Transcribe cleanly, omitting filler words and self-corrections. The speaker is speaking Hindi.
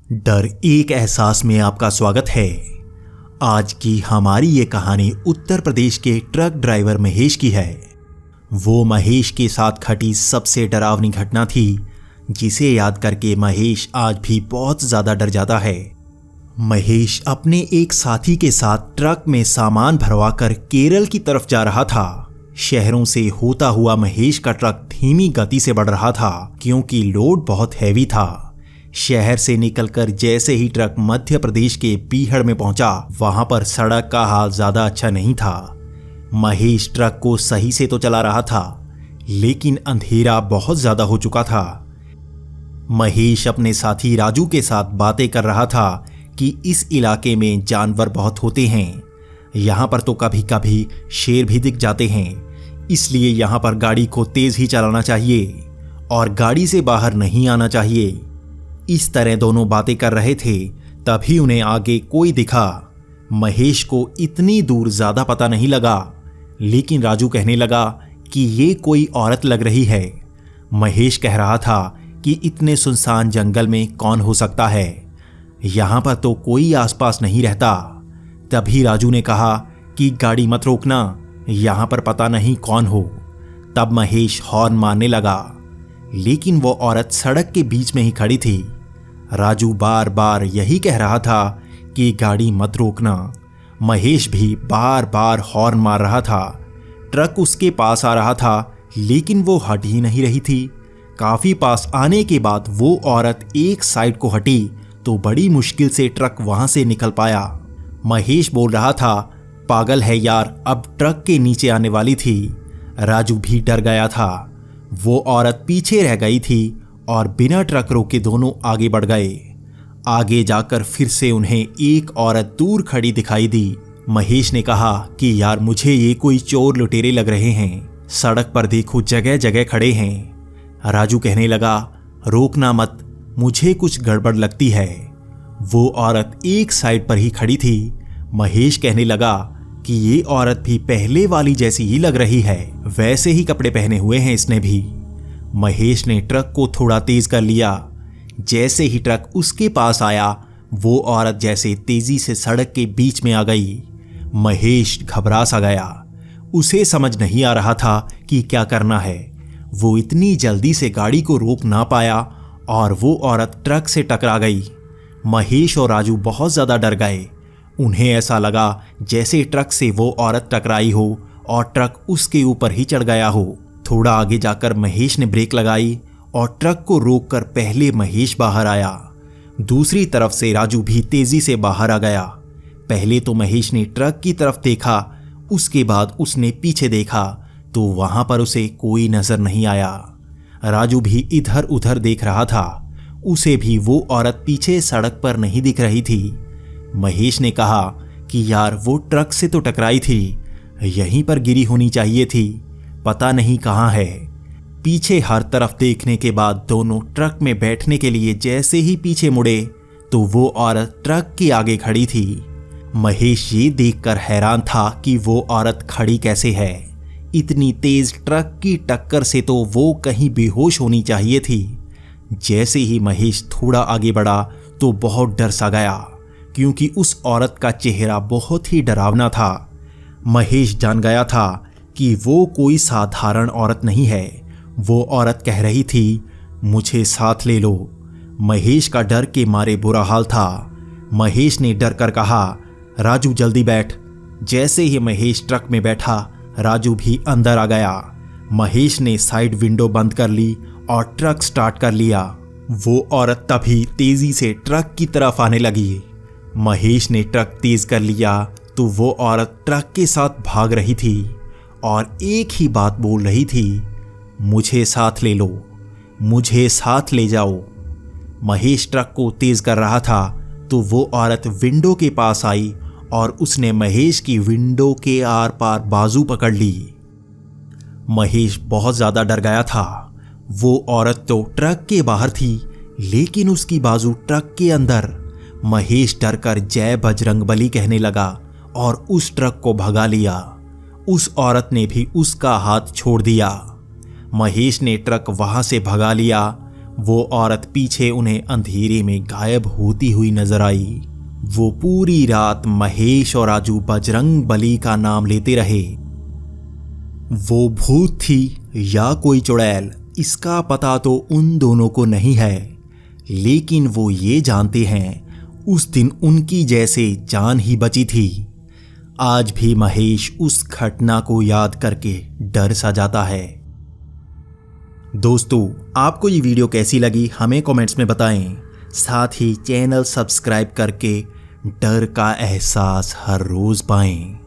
डर एक एहसास में आपका स्वागत है। आज की हमारी ये कहानी उत्तर प्रदेश के ट्रक ड्राइवर महेश की है। वो महेश के साथ घटी सबसे डरावनी घटना थी जिसे याद करके महेश आज भी बहुत ज़्यादा डर जाता है। महेश अपने एक साथी के साथ ट्रक में सामान भरवाकर केरल की तरफ जा रहा था। शहरों से होता हुआ महेश का ट्रक धीमी गति से बढ़ रहा था क्योंकि लोड बहुत हैवी था। शहर से निकलकर जैसे ही ट्रक मध्य प्रदेश के बीहड़ में पहुंचा, वहां पर सड़क का हाल ज्यादा अच्छा नहीं था। महेश ट्रक को सही से तो चला रहा था, लेकिन अंधेरा बहुत ज्यादा हो चुका था। महेश अपने साथी राजू के साथ बातें कर रहा था कि इस इलाके में जानवर बहुत होते हैं। यहाँ पर तो कभी कभी शेर भी दिख जाते हैं, इसलिए यहाँ पर गाड़ी को तेज ही चलाना चाहिए और गाड़ी से बाहर नहीं आना चाहिए। इस तरह दोनों बातें कर रहे थे, तभी उन्हें आगे कोई दिखा। महेश को इतनी दूर ज्यादा पता नहीं लगा, लेकिन राजू कहने लगा कि ये कोई औरत लग रही है। महेश कह रहा था कि इतने सुनसान जंगल में कौन हो सकता है, यहाँ पर तो कोई आसपास नहीं रहता। तभी राजू ने कहा कि गाड़ी मत रोकना, यहाँ पर पता नहीं कौन हो। तब महेश हॉर्न मारने लगा, लेकिन वो औरत सड़क के बीच में ही खड़ी थी। राजू बार बार यही कह रहा था कि गाड़ी मत रोकना। महेश भी बार बार हॉर्न मार रहा था। ट्रक उसके पास आ रहा था, लेकिन वो हट ही नहीं रही थी। काफी पास आने के बाद वो औरत एक साइड को हटी तो बड़ी मुश्किल से ट्रक वहां से निकल पाया। महेश बोल रहा था, पागल है यार, अब ट्रक के नीचे आने वाली थी। राजू भी डर गया था। वो औरत पीछे रह गई थी और बिना ट्रक रोके दोनों आगे बढ़ गए। आगे जाकर फिर से उन्हें एक औरत दूर खड़ी दिखाई दी। महेश ने कहा कि यार मुझे ये कोई चोर लुटेरे लग रहे हैं, सड़क पर देखो जगह जगह खड़े हैं। राजू कहने लगा, रोकना मत, मुझे कुछ गड़बड़ लगती है। वो औरत एक साइड पर ही खड़ी थी। महेश कहने लगा कि ये औरत भी पहले वाली जैसी ही लग रही है, वैसे ही कपड़े पहने हुए हैं इसने भी। महेश ने ट्रक को थोड़ा तेज कर लिया। जैसे ही ट्रक उसके पास आया, वो औरत जैसे तेजी से सड़क के बीच में आ गई। महेश घबरा सा गया। उसे समझ नहीं आ रहा था कि क्या करना है। वो इतनी जल्दी से गाड़ी को रोक ना पाया और वो औरत ट्रक से टकरा गई। महेश और राजू बहुत ज़्यादा डर गए। उन्हें ऐसा लगा जैसे ट्रक से वो औरत टकराई हो और ट्रक उसके ऊपर ही चढ़ गया हो। थोड़ा आगे जाकर महेश ने ब्रेक लगाई और ट्रक को रोककर पहले महेश बाहर आया। दूसरी तरफ से राजू भी तेजी से बाहर आ गया। पहले तो महेश ने ट्रक की तरफ देखा, उसके बाद उसने पीछे देखा तो वहां पर उसे कोई नजर नहीं आया। राजू भी इधर उधर देख रहा था, उसे भी वो औरत पीछे सड़क पर नहीं दिख रही थी। महेश ने कहा कि यार वो ट्रक से तो टकराई थी, यहीं पर गिरी होनी चाहिए थी, पता नहीं कहाँ है। पीछे हर तरफ देखने के बाद दोनों ट्रक में बैठने के लिए जैसे ही पीछे मुड़े तो वो औरत ट्रक के आगे खड़ी थी। महेश ये देखकर हैरान था कि वो औरत खड़ी कैसे है। इतनी तेज ट्रक की टक्कर से तो वो कहीं बेहोश होनी चाहिए थी। जैसे ही महेश थोड़ा आगे बढ़ा तो बहुत डर सा गया, क्योंकि उस औरत का चेहरा बहुत ही डरावना था। महेश जान गया था कि वो कोई साधारण औरत नहीं है। वो औरत कह रही थी, मुझे साथ ले लो। महेश का डर के मारे बुरा हाल था। महेश ने डर कर कहा, राजू जल्दी बैठ। जैसे ही महेश ट्रक में बैठा, राजू भी अंदर आ गया। महेश ने साइड विंडो बंद कर ली और ट्रक स्टार्ट कर लिया। वो औरत तभी तेजी से ट्रक की तरफ आने लगी। महेश ने ट्रक तेज कर लिया तो वो औरत ट्रक के साथ भाग रही थी और एक ही बात बोल रही थी, मुझे साथ ले लो, मुझे साथ ले जाओ। महेश ट्रक को तेज कर रहा था तो वो औरत विंडो के पास आई और उसने महेश की विंडो के आर पार बाजू पकड़ ली। महेश बहुत ज्यादा डर गया था। वो औरत तो ट्रक के बाहर थी, लेकिन उसकी बाजू ट्रक के अंदर। महेश डर कर जय बजरंगबली कहने लगा और उस ट्रक को भगा लिया। उस औरत ने भी उसका हाथ छोड़ दिया। महेश ने ट्रक वहां से भगा लिया। वो औरत पीछे उन्हें अंधेरे में गायब होती हुई नजर आई। वो पूरी रात महेश और राजू बजरंग बली का नाम लेते रहे। वो भूत थी या कोई चुड़ैल, इसका पता तो उन दोनों को नहीं है, लेकिन वो ये जानते हैं उस दिन उनकी जैसे जान ही बची थी। आज भी महेश उस घटना को याद करके डर सा जाता है। दोस्तों, आपको ये वीडियो कैसी लगी हमें कमेंट्स में बताएं। साथ ही चैनल सब्सक्राइब करके डर का एहसास हर रोज पाएं।